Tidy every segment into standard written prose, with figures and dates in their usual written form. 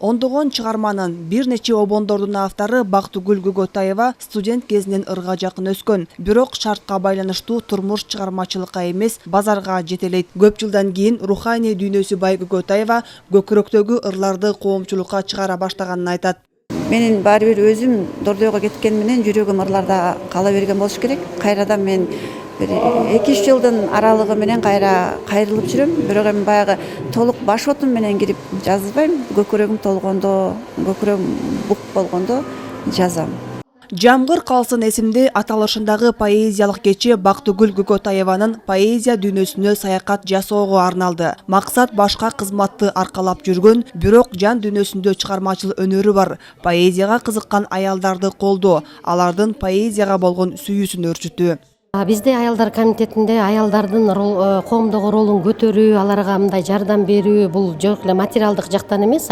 Ондогон чыгарманын бир нече обондордун автору Бактыгүл Гөгөтаева студент кезинен ырга жакын өскөн. Бирок шартка байланыштуу турмуш чыгармачылыкка эмес, базарга жетелейт. Көп жылдан кийин руханий дүйнөсү бай Гөгөтаева көкүрөктөгү ырларды коомчулукка чыгара баштаганын айтат. Менин баары бир өзүм дордойго кеткен менен жүрөгүм ырларда кала берген болуш керек. Кайрадан мен bir 2-3 жылдын аралыгы менен кайрылып жүрөм. Бирок эми баягы толук баш отум менен кирип жазбайм. Көкүрөгүм толгондо, көкүрөгүм бук болгондо жазам. Жамгыр калсын эсимде аталышындагы поэзиялык кече Бактыгүл Гөгөтаеванын поэзия дүйнөсүнө саякат жасоого арналды. Максат башка кызматты аркалап жүргөн, бирок жан дүйнөсүндө чыгармачыл өнөрү бар. Поэзияга кызыккан аялдарды колдоо, алардын поэзияга болгон сүйүүсүн өрчүтүү. Бизде аялдар комитетинде аялдардын коомдогу ролун көтөрүү, аларга мындай жардам берүү, бул жок эле материалдык жактан эмес,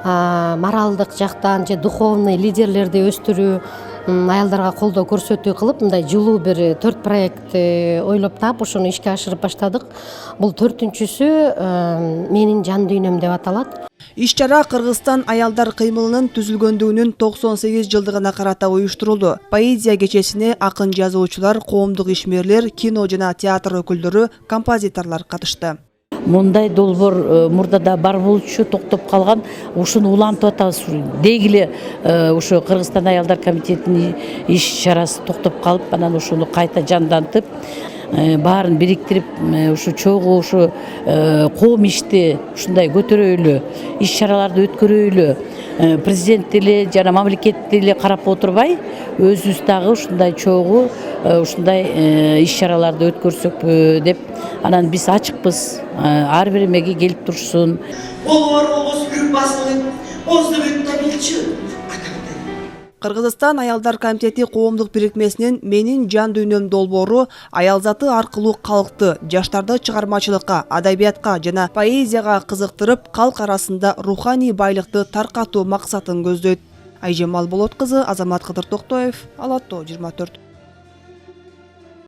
моралдык жактан же духовный лидерлерди өстүрүү, аялдарга колдоо көрсөтүү кылып, мындай жылуу бир 4 проект ойлоп таап, ошону ишке ашырып баштадык. Бул 4-сүсү менин жан дүйнөм деп аталат. Иш-чара Кыргызстан аялдар кыймылынын түзүлгөндүгүнүн 98 жылдыгына карата уюштурулду. Поэзия кечесине акын жазуучулар, коомдук ишмерлер, кино жана театр өкүлдөрү, композиторлор катышты. Мындай долбоор мурдада бар болчу, токтоп калган. Ушуну улантып атабыз. Дегиле ушу Кыргызстан аялдар комитетинин иш-чарасы токтоп калып, анан ушуну кайта жандантып, баарын бириктирип, ушу чогуу ушу коом ишти ушундай көтөрөйлү, иш-чараларды өткөрөйлү, президент деле жана мамлекет деле карап отурбай, өзүбүз дагы ушундай чогуу ушундай иш-чараларды өткөрсөкпү деп, анан биз ачыкпыз. Ар бир эмеге келип турушсун. Кыргызстан аялдар комитети коомдук бирикмесинин менин жан дүйнөм долбоору аялзаты аркылуу калкты, жаштарды чыгармачылыкка, адабиятка жана поэзияга кызыктырып, калк арасында руханий байлыкты таркатуу максатын көздөйт. Айжемал Болот кызы, Азамат Кыдыр Токтоев, Ала Тоо 24.